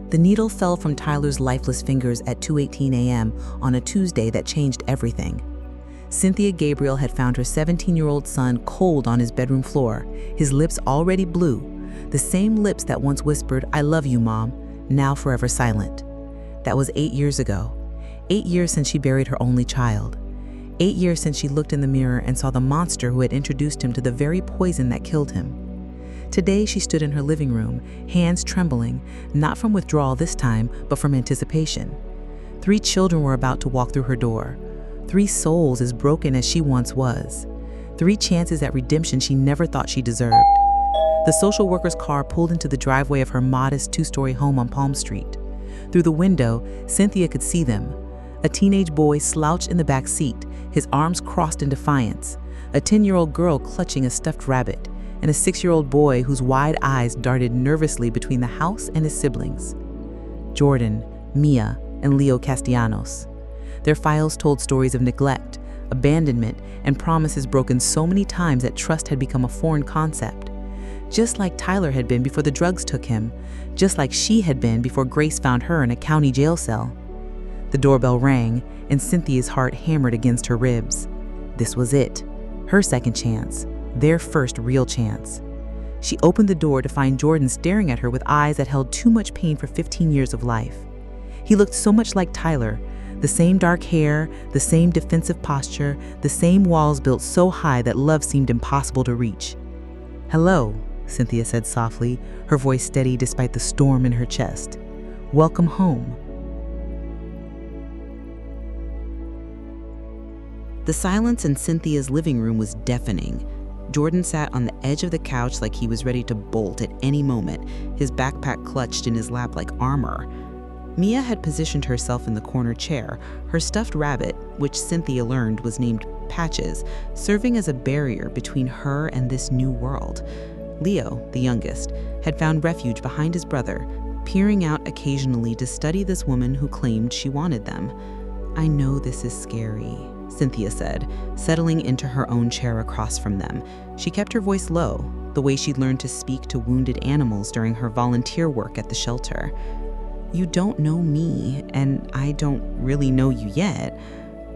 The needle fell from Tyler's lifeless fingers at 2:18 a.m. on a Tuesday that changed everything. Cynthia Gabriel had found her 17-year-old son cold on his bedroom floor, his lips already blue, the same lips that once whispered, "I love you, Mom," now forever silent. That was 8 years ago. 8 years since she buried her only child. 8 years since she looked in the mirror and saw the monster who had introduced him to the very poison that killed him. Today, she stood in her living room, hands trembling, not from withdrawal this time, but from anticipation. 3 children were about to walk through her door. 3 souls as broken as she once was. 3 chances at redemption she never thought she deserved. The social worker's car pulled into the driveway of her modest 2-story home on Palm Street. Through the window, Cynthia could see them. A teenage boy slouched in the back seat, his arms crossed in defiance. A 10-year-old girl clutching a stuffed rabbit, and a 6-year-old boy whose wide eyes darted nervously between the house and his siblings. Jordan, Mia, and Leo Castellanos. Their files told stories of neglect, abandonment, and promises broken so many times that trust had become a foreign concept. Just like Tyler had been before the drugs took him, just like she had been before Grace found her in a county jail cell. The doorbell rang, and Cynthia's heart hammered against her ribs. This was it, her second chance, their first real chance. She opened the door to find Jordan staring at her with eyes that held too much pain for 15 years of life. He looked so much like Tyler, the same dark hair, the same defensive posture, the same walls built so high that love seemed impossible to reach. "Hello," Cynthia said softly, her voice steady despite the storm in her chest. "Welcome home." The silence in Cynthia's living room was deafening. Jordan sat on the edge of the couch like he was ready to bolt at any moment, his backpack clutched in his lap like armor. Mia had positioned herself in the corner chair, her stuffed rabbit, which Cynthia learned was named Patches, serving as a barrier between her and this new world. Leo, the youngest, had found refuge behind his brother, peering out occasionally to study this woman who claimed she wanted them. "I know this is scary," Cynthia said, settling into her own chair across from them. She kept her voice low, the way she'd learned to speak to wounded animals during her volunteer work at the shelter. "You don't know me, and I don't really know you yet,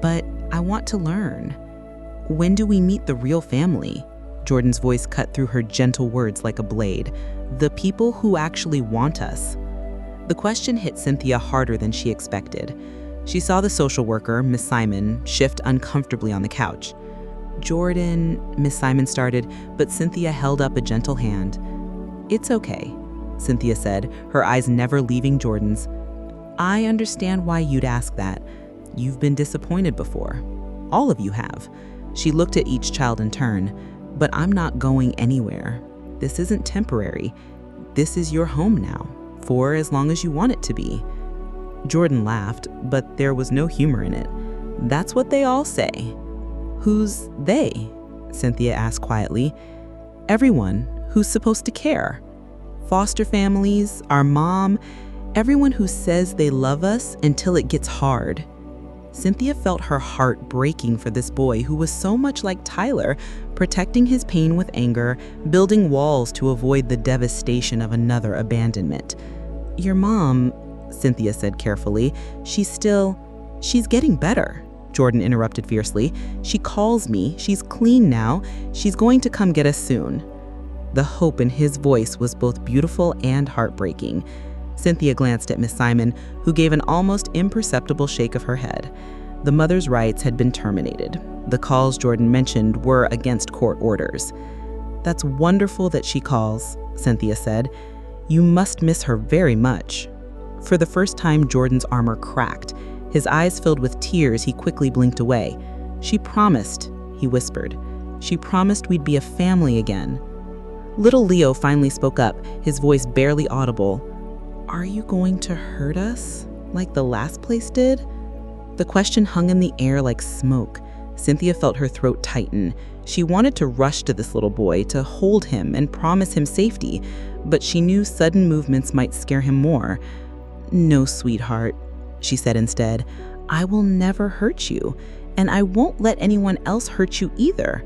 but I want to learn. When do we meet the real family?" Jordan's voice cut through her gentle words like a blade. "The people who actually want us." The question hit Cynthia harder than she expected. She saw the social worker, Miss Simon, shift uncomfortably on the couch. "Jordan," Miss Simon started, but Cynthia held up a gentle hand. "It's okay," Cynthia said, her eyes never leaving Jordan's. "I understand why you'd ask that. You've been disappointed before. All of you have." She looked at each child in turn. "But I'm not going anywhere. This isn't temporary. This is your home now, for as long as you want it to be." Jordan laughed, but there was no humor in it. "That's what they all say." "Who's they?" Cynthia asked quietly. "Everyone who's supposed to care. Foster families, our mom, everyone who says they love us until it gets hard." Cynthia felt her heart breaking for this boy who was so much like Tyler, protecting his pain with anger, building walls to avoid the devastation of another abandonment. "Your mom," Cynthia said carefully, she's getting better," Jordan interrupted fiercely. "She calls me, she's clean now, she's going to come get us soon." The hope in his voice was both beautiful and heartbreaking. Cynthia glanced at Miss Simon, who gave an almost imperceptible shake of her head. The mother's rights had been terminated. The calls Jordan mentioned were against court orders. "That's wonderful that she calls," Cynthia said. "You must miss her very much." For the first time, Jordan's armor cracked. His eyes filled with tears, he quickly blinked away. "She promised," he whispered. "She promised we'd be a family again." Little Leo finally spoke up, his voice barely audible. "Are you going to hurt us, like the last place did?" The question hung in the air like smoke. Cynthia felt her throat tighten. She wanted to rush to this little boy, to hold him and promise him safety, but she knew sudden movements might scare him more. "No, sweetheart," she said instead. "I will never hurt you, and I won't let anyone else hurt you either."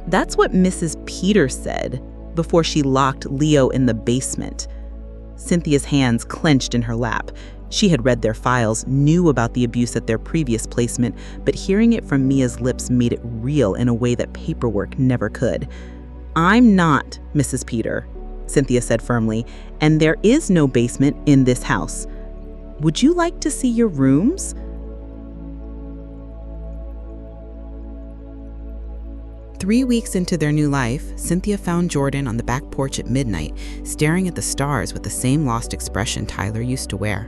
That's what Mrs. Peters said before she locked Leo in the basement. Cynthia's hands clenched in her lap. She had read their files, knew about the abuse at their previous placement, but hearing it from Mia's lips made it real in a way that paperwork never could. "I'm not Mrs. Peter," Cynthia said firmly, "and there is no basement in this house. Would you like to see your rooms?" Three weeks into their new life, Cynthia found Jordan on the back porch at midnight, staring at the stars with the same lost expression Tyler used to wear.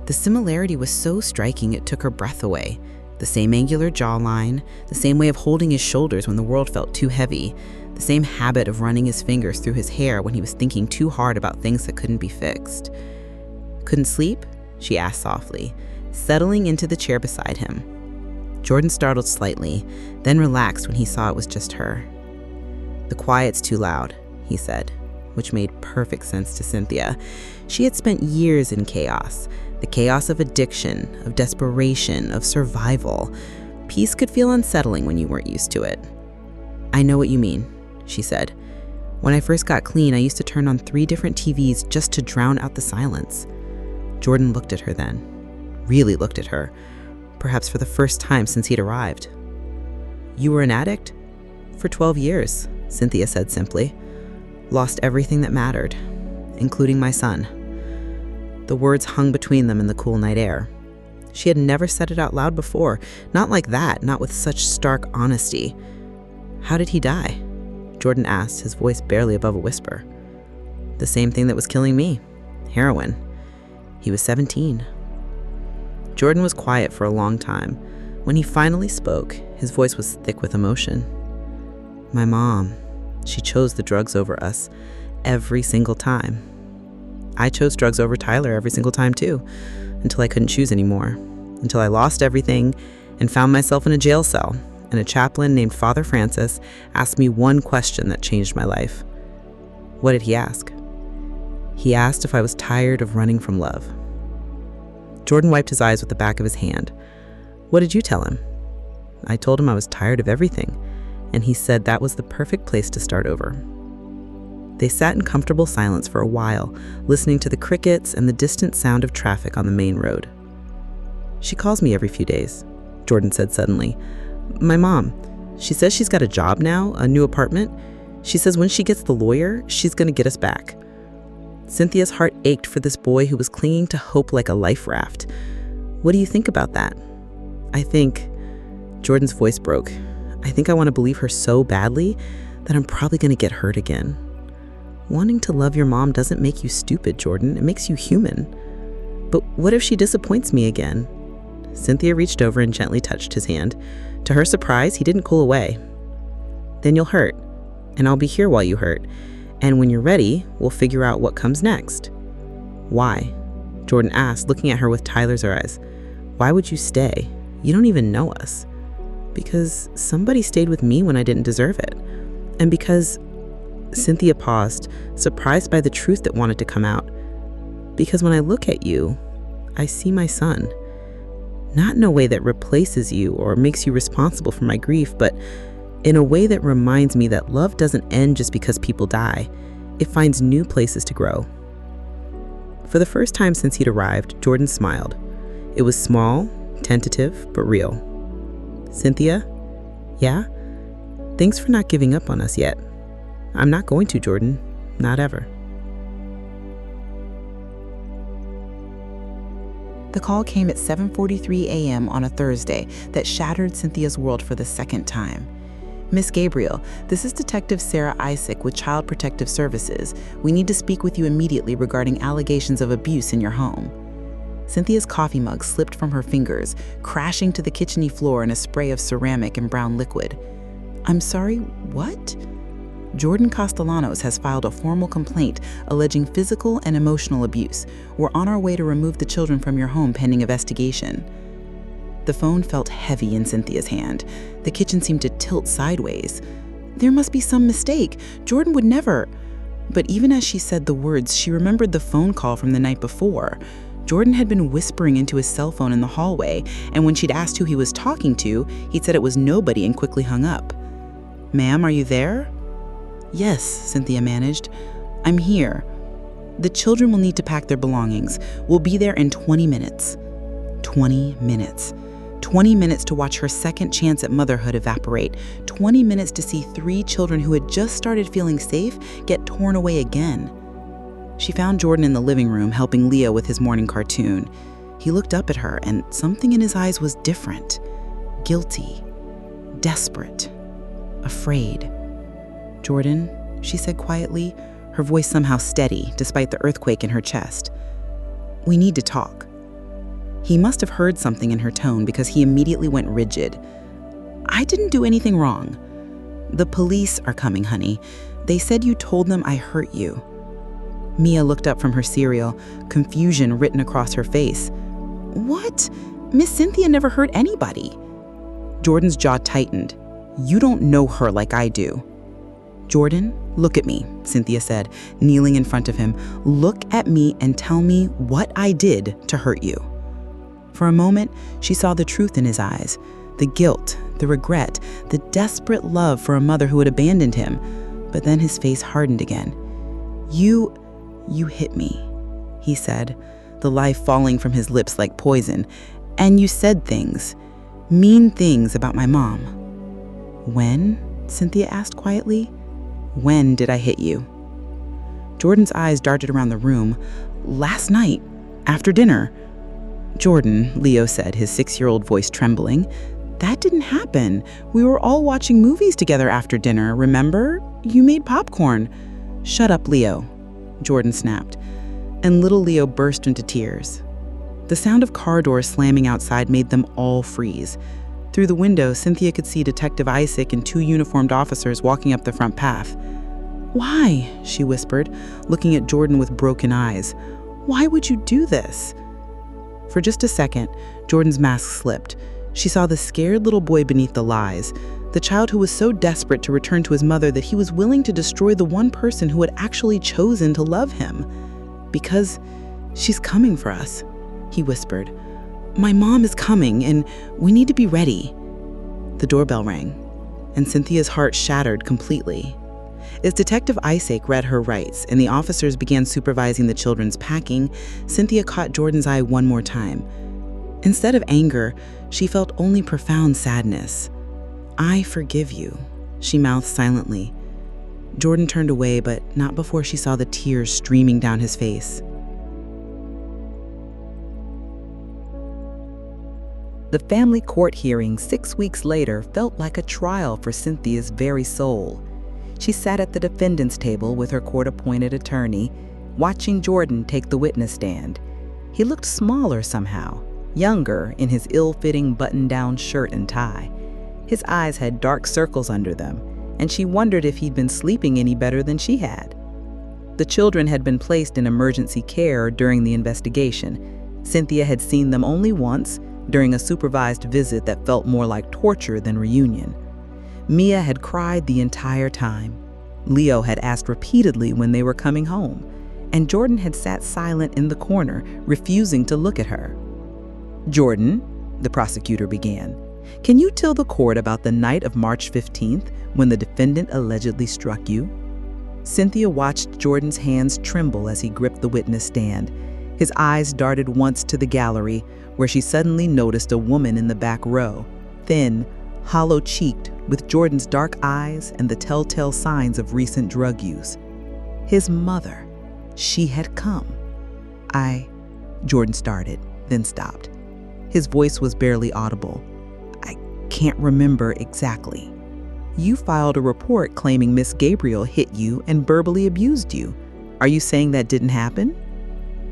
The similarity was so striking it took her breath away. The same angular jawline, the same way of holding his shoulders when the world felt too heavy, the same habit of running his fingers through his hair when he was thinking too hard about things that couldn't be fixed. "Couldn't sleep?" she asked softly, settling into the chair beside him. Jordan startled slightly, then relaxed when he saw it was just her. "The quiet's too loud," he said, which made perfect sense to Cynthia. She had spent years in chaos, the chaos of addiction, of desperation, of survival. Peace could feel unsettling when you weren't used to it. "I know what you mean," she said. "When I first got clean, I used to turn on 3 different TVs just to drown out the silence." Jordan looked at her then, really looked at her, perhaps for the first time since he'd arrived. "You were an addict?" "For 12 years, Cynthia said simply. "Lost everything that mattered, including my son." The words hung between them in the cool night air. She had never said it out loud before, not like that, not with such stark honesty. "How did he die?" Jordan asked, his voice barely above a whisper. "The same thing that was killing me, heroin. He was 17. Jordan was quiet for a long time. When he finally spoke, his voice was thick with emotion. "My mom, she chose the drugs over us every single time. I chose drugs over Tyler every single time too, until I couldn't choose anymore, until I lost everything and found myself in a jail cell, and a chaplain named Father Francis asked me one question that changed my life." "What did he ask?" "He asked if I was tired of running from love." Jordan wiped his eyes with the back of his hand. "What did you tell him?" "I told him I was tired of everything, and he said that was the perfect place to start over." They sat in comfortable silence for a while, listening to the crickets and the distant sound of traffic on the main road. "She calls me every few days," Jordan said suddenly. "My mom, she says she's got a job now, a new apartment. She says when she gets the lawyer, she's going to get us back." Cynthia's heart ached for this boy who was clinging to hope like a life raft. "What do you think about that?" "I think," Jordan's voice broke, "I think I want to believe her so badly that I'm probably going to get hurt again. Wanting to love your mom doesn't make you stupid, Jordan. It makes you human. But what if she disappoints me again?" Cynthia reached over and gently touched his hand. To her surprise, he didn't cool away. "Then you'll hurt, and I'll be here while you hurt. And when you're ready, we'll figure out what comes next." "Why?" Jordan asked, looking at her with Tyler's eyes. "Why would you stay? You don't even know us." "Because somebody stayed with me when I didn't deserve it. And because," Cynthia paused, surprised by the truth that wanted to come out, "because when I look at you, I see my son. Not in a way that replaces you or makes you responsible for my grief, but in a way that reminds me that love doesn't end just because people die. It finds new places to grow." For the first time since he'd arrived, Jordan smiled. It was small, tentative, but real. "Cynthia? Yeah? Thanks for not giving up on us yet." "I'm not going to, Jordan. Not ever." The call came at 7:43 a.m. on a Thursday that shattered Cynthia's world for the second time. "Miss Gabriel, this is Detective Sarah Isaac with Child Protective Services. We need to speak with you immediately regarding allegations of abuse in your home." Cynthia's coffee mug slipped from her fingers, crashing to the kitchen floor in a spray of ceramic and brown liquid. "I'm sorry, what?" "Jordan Castellanos has filed a formal complaint alleging physical and emotional abuse. We're on our way to remove the children from your home pending investigation." The phone felt heavy in Cynthia's hand. The kitchen seemed to tilt sideways. There must be some mistake. Jordan would never. But even as she said the words, she remembered the phone call from the night before. Jordan had been whispering into his cell phone in the hallway, and when she'd asked who he was talking to, he'd said it was nobody and quickly hung up. "Ma'am, are you there?" "Yes," Cynthia managed. "I'm here." The children will need to pack their belongings. We'll be there in 20 minutes. 20 minutes. 20 minutes to watch her second chance at motherhood evaporate. 20 minutes to see 3 children who had just started feeling safe get torn away again. She found Jordan in the living room helping Leo with his morning cartoon. He looked up at her, and something in his eyes was different. Guilty. Desperate. Afraid. "Jordan," she said quietly, her voice somehow steady despite the earthquake in her chest. "We need to talk." He must have heard something in her tone because he immediately went rigid. "I didn't do anything wrong." "The police are coming, honey. They said you told them I hurt you." Mia looked up from her cereal, confusion written across her face. "What? Miss Cynthia never hurt anybody." Jordan's jaw tightened. "You don't know her like I do." "Jordan, look at me," Cynthia said, kneeling in front of him. "Look at me and tell me what I did to hurt you." For a moment, she saw the truth in his eyes, the guilt, the regret, the desperate love for a mother who had abandoned him. But then his face hardened again. You hit me," he said, the life falling from his lips like poison. "And you said things, mean things about my mom." "When?" Cynthia asked quietly. "When did I hit you?" Jordan's eyes darted around the room. "Last night, after dinner." "Jordan," Leo said, his 6-year-old voice trembling, "that didn't happen. We were all watching movies together after dinner, remember? You made popcorn." "Shut up, Leo," Jordan snapped, and little Leo burst into tears. The sound of car doors slamming outside made them all freeze. Through the window, Cynthia could see Detective Isaac and 2 uniformed officers walking up the front path. "Why?" she whispered, looking at Jordan with broken eyes. "Why would you do this?" For just a second, Jordan's mask slipped. She saw the scared little boy beneath the lies, the child who was so desperate to return to his mother that he was willing to destroy the one person who had actually chosen to love him. "Because she's coming for us," he whispered. "My mom is coming, and we need to be ready." The doorbell rang, and Cynthia's heart shattered completely. As Detective Isaac read her rights and the officers began supervising the children's packing, Cynthia caught Jordan's eye one more time. Instead of anger, she felt only profound sadness. "I forgive you," she mouthed silently. Jordan turned away, but not before she saw the tears streaming down his face. The family court hearing 6 weeks later felt like a trial for Cynthia's very soul. She sat at the defendant's table with her court-appointed attorney, watching Jordan take the witness stand. He looked smaller somehow, younger in his ill-fitting button-down shirt and tie. His eyes had dark circles under them, and she wondered if he'd been sleeping any better than she had. The children had been placed in emergency care during the investigation. Cynthia had seen them only once, during a supervised visit that felt more like torture than reunion. Mia had cried the entire time. Leo had asked repeatedly when they were coming home, and Jordan had sat silent in the corner, refusing to look at her. "Jordan," the prosecutor began, "can you tell the court about the night of March 15th when the defendant allegedly struck you?" Cynthia watched Jordan's hands tremble as he gripped the witness stand. His eyes darted once to the gallery, where she suddenly noticed a woman in the back row, thin, hollow-cheeked, with Jordan's dark eyes and the telltale signs of recent drug use. His mother. She had come. Jordan started, then stopped. His voice was barely audible. "I can't remember exactly." "You filed a report claiming Miss Gabriel hit you and verbally abused you. Are you saying that didn't happen?"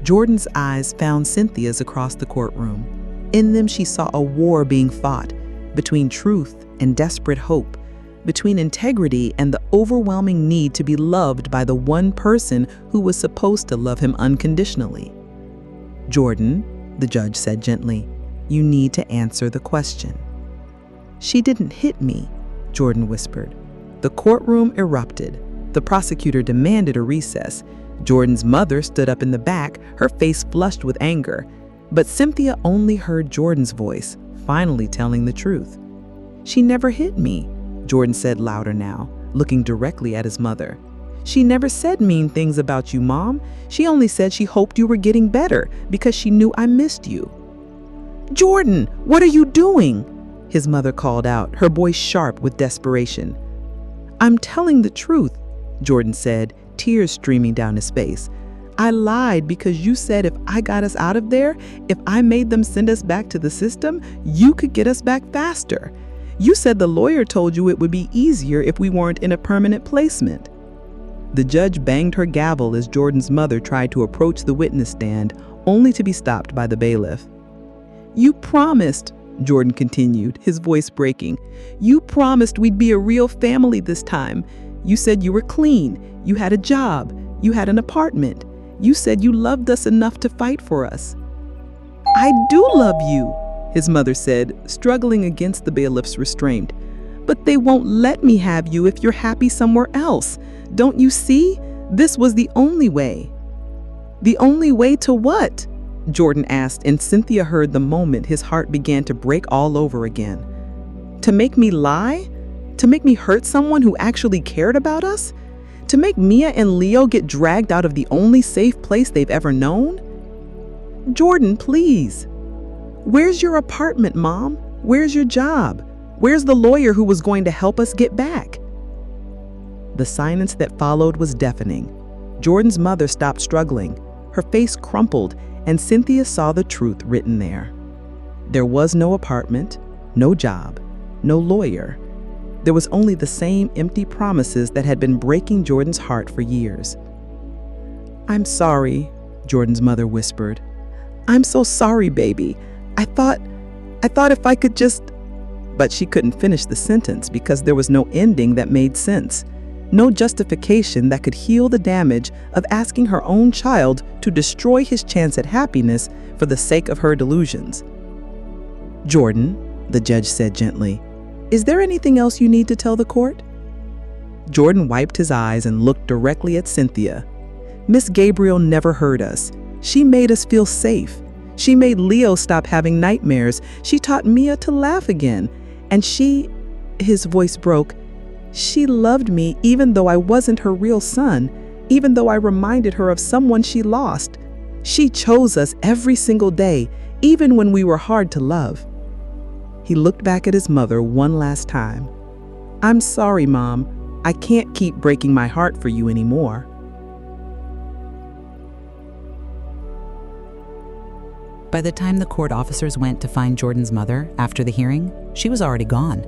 Jordan's eyes found Cynthia's across the courtroom. In them, she saw a war being fought between truth and desperate hope, between integrity and the overwhelming need to be loved by the one person who was supposed to love him unconditionally. "Jordan," the judge said gently, "you need to answer the question." "She didn't hit me," Jordan whispered. The courtroom erupted. The prosecutor demanded a recess. Jordan's mother stood up in the back, her face flushed with anger. But Cynthia only heard Jordan's voice, finally telling the truth. "She never hit me," Jordan said louder now, looking directly at his mother. She never said mean things about you, Mom. She only said she hoped you were getting better because she knew I missed you." "Jordan, what are you doing?" his mother called out, her voice sharp with desperation. "I'm telling the truth," Jordan said, tears streaming down his face. "I lied because you said if I got us out of there, if I made them send us back to the system, you could get us back faster. You said the lawyer told you it would be easier if we weren't in a permanent placement." The judge banged her gavel as Jordan's mother tried to approach the witness stand, only to be stopped by the bailiff. "You promised," Jordan continued, his voice breaking. "You promised we'd be a real family this time. You said you were clean, you had a job, you had an apartment. You said you loved us enough to fight for us." "I do love you," his mother said, struggling against the bailiff's restraint. "But they won't let me have you if you're happy somewhere else. Don't you see? This was the only way." "The only way to what?" Jordan asked, and Cynthia heard the moment his heart began to break all over again. "To make me lie? To make me hurt someone who actually cared about us? To make Mia and Leo get dragged out of the only safe place they've ever known? Jordan, please. Where's your apartment, Mom? Where's your job? Where's the lawyer who was going to help us get back?" The silence that followed was deafening. Jordan's mother stopped struggling. Her face crumpled, and Cynthia saw the truth written there. There was no apartment, no job, no lawyer. There was only the same empty promises that had been breaking Jordan's heart for years. "I'm sorry," Jordan's mother whispered. "I'm so sorry, baby. I thought if I could just—" But she couldn't finish the sentence because there was no ending that made sense. No justification that could heal the damage of asking her own child to destroy his chance at happiness for the sake of her delusions. "Jordan," the judge said gently, "is there anything else you need to tell the court?" Jordan wiped his eyes and looked directly at Cynthia. "Miss Gabriel never hurt us. She made us feel safe. She made Leo stop having nightmares. She taught Mia to laugh again. And his voice broke, she loved me even though I wasn't her real son, even though I reminded her of someone she lost. She chose us every single day, even when we were hard to love." He looked back at his mother one last time. "I'm sorry, Mom. I can't keep breaking my heart for you anymore." By the time the court officers went to find Jordan's mother after the hearing, she was already gone.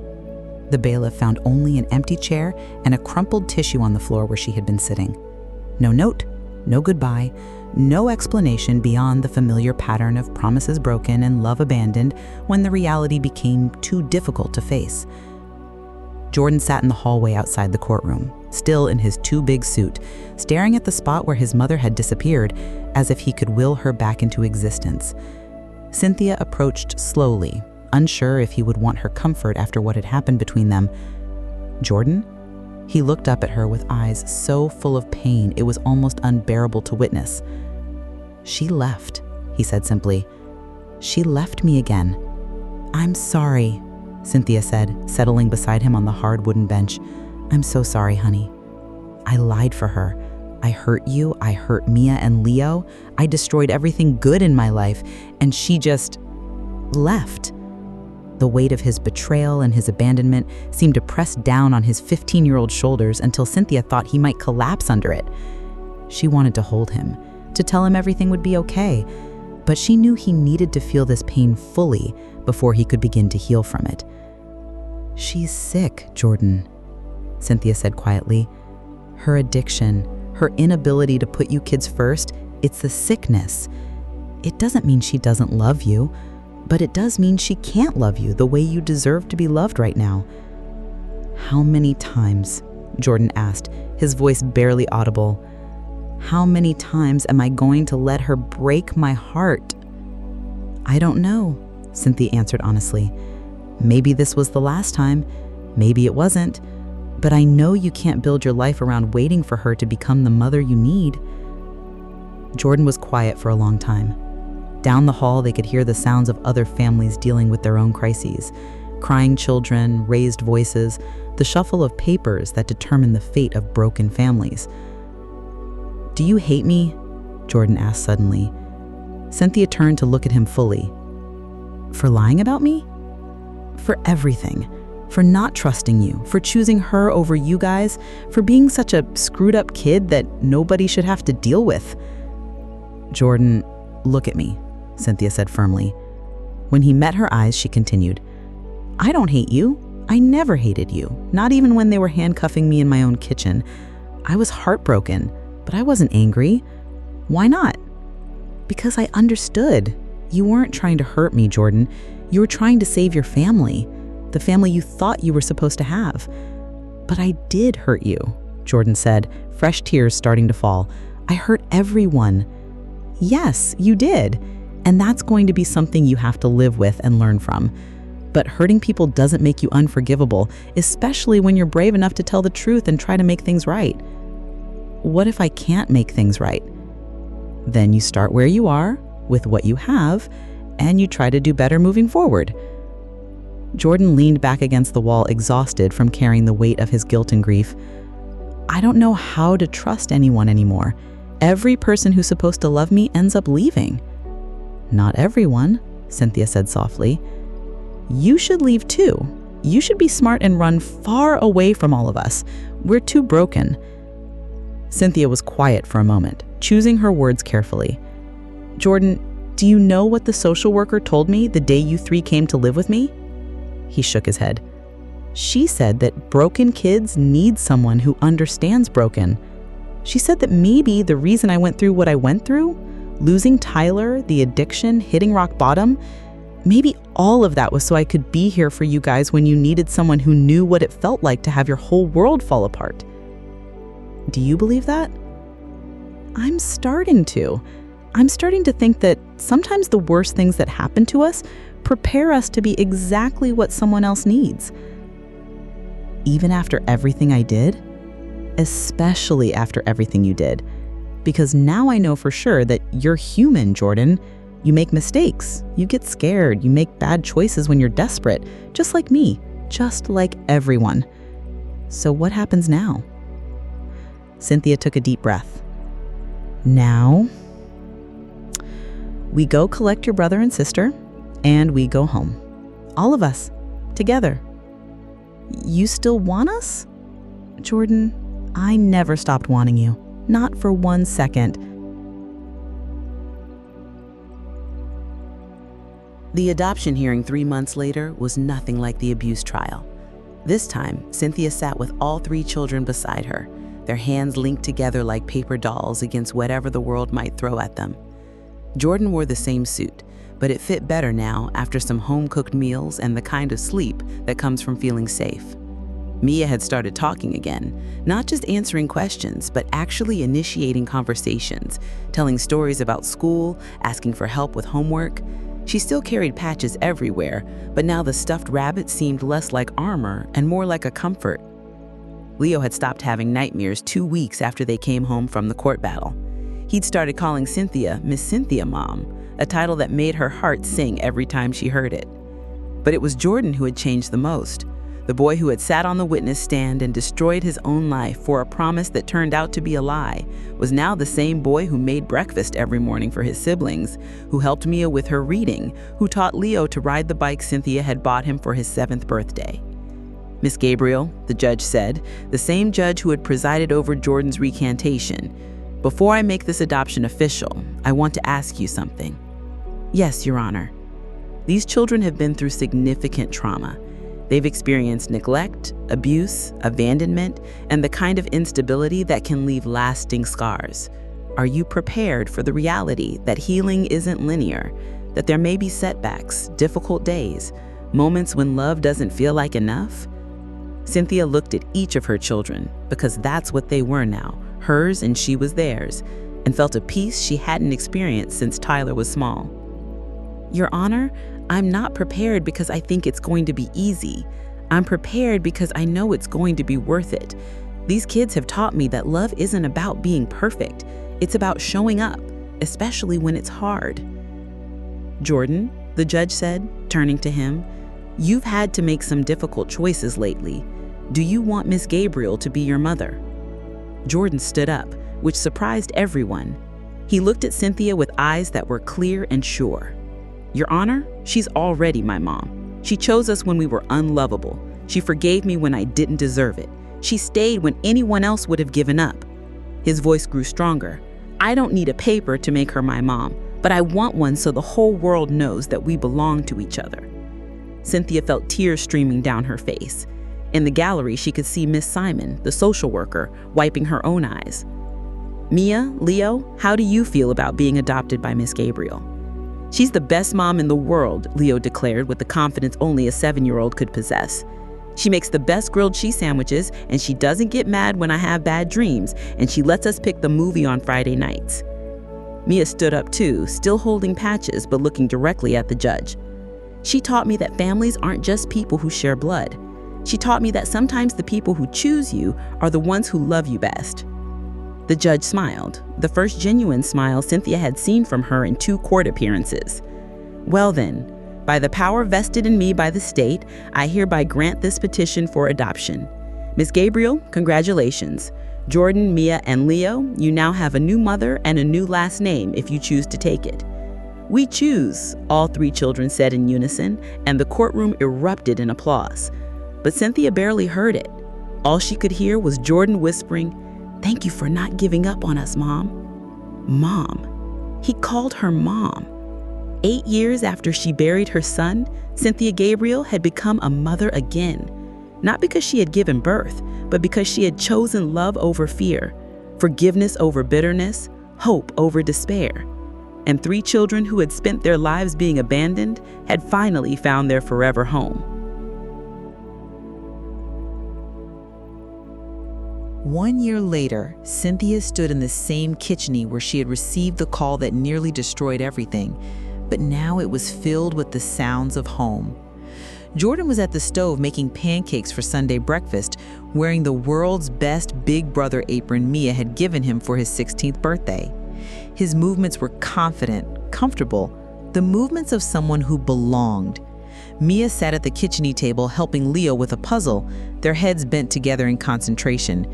The bailiff found only an empty chair and a crumpled tissue on the floor where she had been sitting. No note, no goodbye, no explanation beyond the familiar pattern of promises broken and love abandoned when the reality became too difficult to face. Jordan sat in the hallway outside the courtroom, still in his too big suit, staring at the spot where his mother had disappeared, as if he could will her back into existence. Cynthia approached slowly, unsure if he would want her comfort after what had happened between them. "Jordan?" He looked up at her with eyes so full of pain it was almost unbearable to witness. "She left," he said simply. "She left me again." "I'm sorry," Cynthia said, settling beside him on the hard wooden bench. "I'm so sorry, honey. I lied for her. I hurt you, I hurt Mia and Leo. I destroyed everything good in my life, and she just left." The weight of his betrayal and his abandonment seemed to press down on his 15-year-old shoulders until Cynthia thought he might collapse under it. She wanted to hold him, to tell him everything would be okay, but she knew he needed to feel this pain fully before he could begin to heal from it. "She's sick, Jordan," Cynthia said quietly. "Her addiction, her inability to put you kids first, it's the sickness. It doesn't mean she doesn't love you, but it does mean she can't love you the way you deserve to be loved right now." "How many times," Jordan asked, his voice barely audible, "how many times am I going to let her break my heart?" "I don't know," Cynthia answered honestly. "Maybe this was the last time, maybe it wasn't, but I know you can't build your life around waiting for her to become the mother you need." Jordan was quiet for a long time. Down the hall, they could hear the sounds of other families dealing with their own crises. Crying children, raised voices, the shuffle of papers that determine the fate of broken families. "Do you hate me?" Jordan asked suddenly. Cynthia turned to look at him fully. "For lying about me?" "For everything. For not trusting you, for choosing her over you guys, for being such a screwed up kid that nobody should have to deal with." "Jordan, look at me," Cynthia said firmly. When he met her eyes, she continued, "I don't hate you. I never hated you, not even when they were handcuffing me in my own kitchen. I was heartbroken, but I wasn't angry. Why not? Because I understood. You weren't trying to hurt me, Jordan. You were trying to save your family, the family you thought you were supposed to have. But I did hurt you," Jordan said, fresh tears starting to fall. "I hurt everyone." "Yes, you did. And that's going to be something you have to live with and learn from. But hurting people doesn't make you unforgivable, especially when you're brave enough to tell the truth and try to make things right." "What if I can't make things right?" "Then you start where you are, with what you have, and you try to do better moving forward." Jordan leaned back against the wall, exhausted from carrying the weight of his guilt and grief. "I don't know how to trust anyone anymore. Every person who's supposed to love me ends up leaving." "Not everyone," Cynthia said softly. "You should leave too. You should be smart and run far away from all of us. We're too broken." Cynthia was quiet for a moment, choosing her words carefully. "Jordan, do you know what the social worker told me the day you three came to live with me?" He shook his head. "She said that broken kids need someone who understands broken. She said that maybe the reason I went through what I went through, losing Tyler, the addiction, hitting rock bottom, maybe all of that was so I could be here for you guys when you needed someone who knew what it felt like to have your whole world fall apart." "Do you believe that?" I'm starting to. I'm starting to think that sometimes the worst things that happen to us prepare us to be exactly what someone else needs. Even after everything I did? Especially after everything you did. Because now I know for sure that you're human, Jordan. You make mistakes, you get scared, you make bad choices when you're desperate, just like me, just like everyone. So what happens now? Cynthia took a deep breath. Now, we go collect your brother and sister, and we go home. All of us, together. You still want us? Jordan, I never stopped wanting you. Not for 1 second. The adoption hearing 3 months later was nothing like the abuse trial. This time, Cynthia sat with all 3 children beside her, their hands linked together like paper dolls against whatever the world might throw at them. Jordan wore the same suit, but it fit better now after some home-cooked meals and the kind of sleep that comes from feeling safe. Mia had started talking again, not just answering questions, but actually initiating conversations, telling stories about school, asking for help with homework. She still carried patches everywhere, but now the stuffed rabbit seemed less like armor and more like a comfort. Leo had stopped having nightmares 2 weeks after they came home from the court battle. He'd started calling Cynthia Miss Cynthia Mom, a title that made her heart sing every time she heard it. But it was Jordan who had changed the most. The boy who had sat on the witness stand and destroyed his own life for a promise that turned out to be a lie was now the same boy who made breakfast every morning for his siblings, who helped Mia with her reading, who taught Leo to ride the bike Cynthia had bought him for his 7th birthday. Miss Gabriel, the judge said, the same judge who had presided over Jordan's recantation, "Before I make this adoption official, I want to ask you something." "Yes, Your Honor." These children have been through significant trauma. They've experienced neglect, abuse, abandonment, and the kind of instability that can leave lasting scars. Are you prepared for the reality that healing isn't linear, that there may be setbacks, difficult days, moments when love doesn't feel like enough? Cynthia looked at each of her children, because that's what they were now, hers and she was theirs, and felt a peace she hadn't experienced since Tyler was small. "Your Honor, I'm not prepared because I think it's going to be easy. I'm prepared because I know it's going to be worth it. These kids have taught me that love isn't about being perfect. It's about showing up, especially when it's hard." "Jordan," the judge said, turning to him, You've had to make some difficult choices lately. Do you want Miss Gabriel to be your mother?" Jordan stood up, which surprised everyone. He looked at Cynthia with eyes that were clear and sure. "Your Honor, she's already my mom. She chose us when we were unlovable. She forgave me when I didn't deserve it. She stayed when anyone else would have given up." His voice grew stronger. "I don't need a paper to make her my mom, but I want one so the whole world knows that we belong to each other." Cynthia felt tears streaming down her face. In the gallery, she could see Miss Simon, the social worker, wiping her own eyes. "Mia, Leo, how do you feel about being adopted by Miss Gabriel?" "She's the best mom in the world," Leo declared with the confidence only a 7-year-old could possess. "She makes the best grilled cheese sandwiches, and she doesn't get mad when I have bad dreams, and she lets us pick the movie on Friday nights." Mia stood up too, still holding patches but looking directly at the judge. "She taught me that families aren't just people who share blood. She taught me that sometimes the people who choose you are the ones who love you best." The judge smiled, the first genuine smile Cynthia had seen from her in 2 court appearances. "Well then, by the power vested in me by the state, I hereby grant this petition for adoption. Miss Gabriel, congratulations. Jordan, Mia, and Leo, you now have a new mother and a new last name if you choose to take it." "We choose," all 3 children said in unison, and the courtroom erupted in applause. But Cynthia barely heard it. All she could hear was Jordan whispering, "Thank you for not giving up on us, Mom." Mom. He called her Mom. 8 years after she buried her son, Cynthia Gabriel had become a mother again. Not because she had given birth, but because she had chosen love over fear, forgiveness over bitterness, hope over despair. And 3 children who had spent their lives being abandoned had finally found their forever home. One year later, Cynthia stood in the same kitchen where she had received the call that nearly destroyed everything, but now it was filled with the sounds of home. Jordan was at the stove making pancakes for Sunday breakfast, wearing the world's best big brother apron Mia had given him for his 16th birthday. His movements were confident, comfortable, the movements of someone who belonged. Mia sat at the kitchen table helping Leo with a puzzle, their heads bent together in concentration.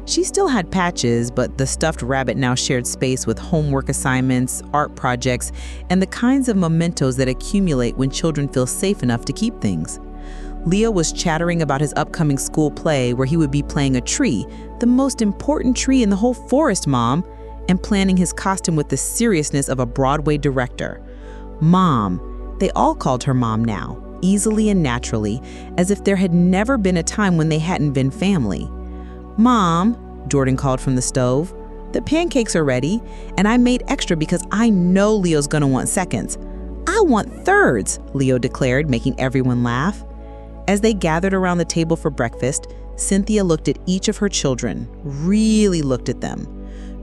She still had patches, but the stuffed rabbit now shared space with homework assignments, art projects, and the kinds of mementos that accumulate when children feel safe enough to keep things. Leo was chattering about his upcoming school play where he would be playing a tree, the most important tree in the whole forest, Mom, and planning his costume with the seriousness of a Broadway director. Mom. They all called her Mom now, easily and naturally, as if there had never been a time when they hadn't been family. "Mom," Jordan called from the stove, "the pancakes are ready, and I made extra because I know Leo's gonna want seconds." "I want thirds," Leo declared, making everyone laugh. As they gathered around the table for breakfast, Cynthia looked at each of her children, really looked at them.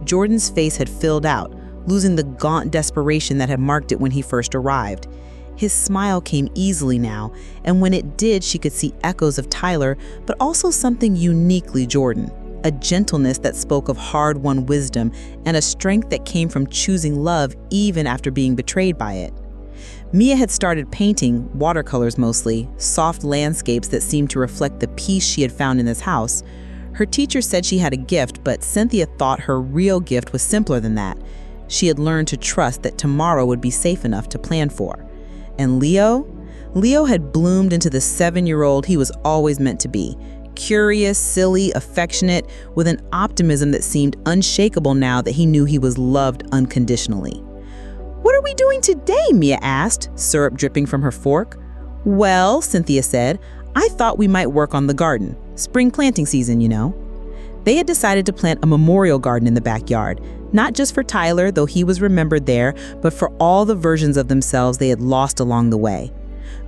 Jordan's face had filled out, losing the gaunt desperation that had marked it when he first arrived. His smile came easily now, and when it did, she could see echoes of Tyler, but also something uniquely Jordan, a gentleness that spoke of hard-won wisdom and a strength that came from choosing love even after being betrayed by it. Mia had started painting, watercolors mostly, soft landscapes that seemed to reflect the peace she had found in this house. Her teacher said she had a gift, but Cynthia thought her real gift was simpler than that. She had learned to trust that tomorrow would be safe enough to plan for. And Leo? Leo had bloomed into the 7-year-old he was always meant to be. Curious, silly, affectionate, with an optimism that seemed unshakable now that he knew he was loved unconditionally. "What are we doing today?" Mia asked, syrup dripping from her fork. "Well," Cynthia said, "I thought we might work on the garden. Spring planting season, you know." They had decided to plant a memorial garden in the backyard, not just for Tyler, though he was remembered there, but for all the versions of themselves they had lost along the way.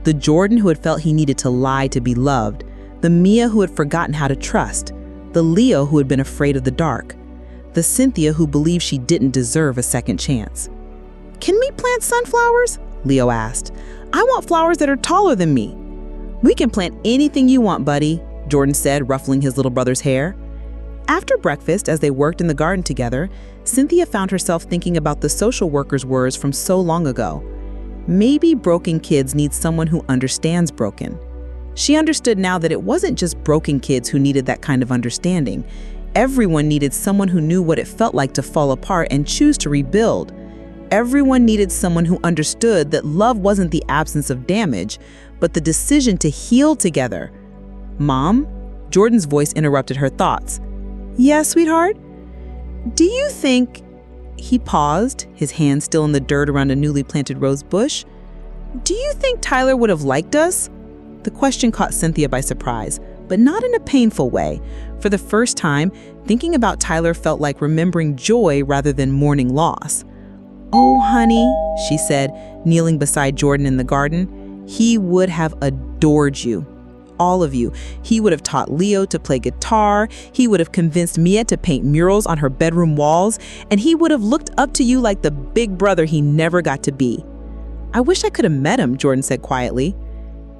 The Jordan who had felt he needed to lie to be loved, the Mia who had forgotten how to trust, the Leo who had been afraid of the dark, the Cynthia who believed she didn't deserve a second chance. "Can we plant sunflowers?" Leo asked. "I want flowers that are taller than me." "We can plant anything you want, buddy," Jordan said, ruffling his little brother's hair. After breakfast, as they worked in the garden together, Cynthia found herself thinking about the social worker's words from so long ago. Maybe broken kids need someone who understands broken. She understood now that it wasn't just broken kids who needed that kind of understanding. Everyone needed someone who knew what it felt like to fall apart and choose to rebuild. Everyone needed someone who understood that love wasn't the absence of damage, but the decision to heal together. "Mom?" Jordan's voice interrupted her thoughts. "Yeah, sweetheart? Do you think—" He paused, his hand still in the dirt around a newly planted rose bush. "Do you think Tyler would have liked us?" The question caught Cynthia by surprise, but not in a painful way. For the first time, thinking about Tyler felt like remembering joy rather than mourning loss. "Oh, honey," she said, kneeling beside Jordan in the garden, "he would have adored you. All of you. He would have taught Leo to play guitar, he would have convinced Mia to paint murals on her bedroom walls, and he would have looked up to you like the big brother he never got to be." "I wish I could have met him," Jordan said quietly.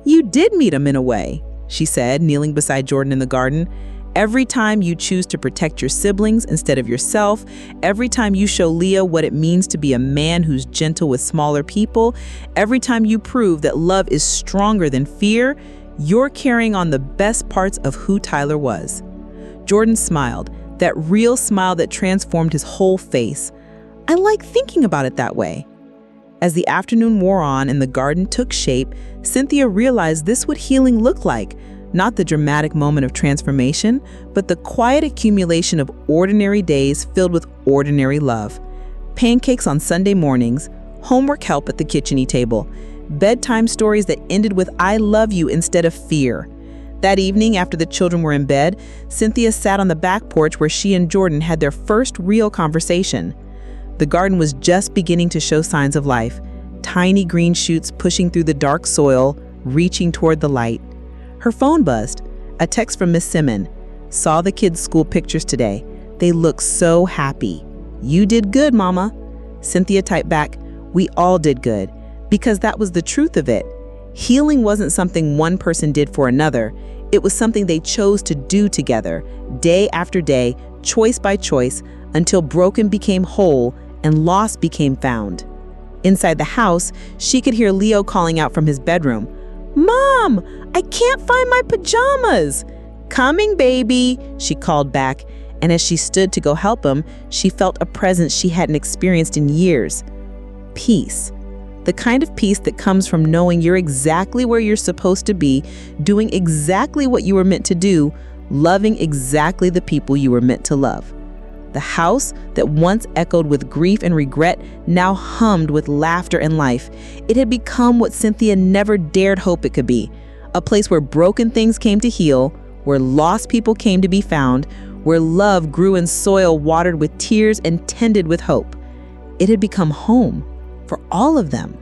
"You did meet him in a way," she said, kneeling beside Jordan in the garden. "Every time you choose to protect your siblings instead of yourself, every time you show Leo what it means to be a man who's gentle with smaller people, every time you prove that love is stronger than fear, you're carrying on the best parts of who Tyler was." Jordan smiled, that real smile that transformed his whole face. "I like thinking about it that way." As the afternoon wore on and the garden took shape, Cynthia realized this what healing looked like. Not the dramatic moment of transformation, but the quiet accumulation of ordinary days filled with ordinary love. Pancakes on Sunday mornings, homework help at the kitchen table, bedtime stories that ended with "I love you" instead of fear. That evening, after the children were in bed, Cynthia sat on the back porch where she and Jordan had their first real conversation. The garden was just beginning to show signs of life, tiny green shoots pushing through the dark soil, reaching toward the light. Her phone buzzed, a text from Miss Simon. "Saw the kids' school pictures today. They look so happy. You did good, Mama." Cynthia typed back, "We all did good," because that was the truth of it. Healing wasn't something one person did for another. It was something they chose to do together, day after day, choice by choice, until broken became whole and lost became found. Inside the house, she could hear Leo calling out from his bedroom, "Mom, I can't find my pajamas." "Coming, baby," she called back, and as she stood to go help him, she felt a presence she hadn't experienced in years. Peace. The kind of peace that comes from knowing you're exactly where you're supposed to be, doing exactly what you were meant to do, loving exactly the people you were meant to love. The house that once echoed with grief and regret now hummed with laughter and life. It had become what Cynthia never dared hope it could be. A place where broken things came to heal, where lost people came to be found, where love grew in soil watered with tears and tended with hope. It had become home for all of them.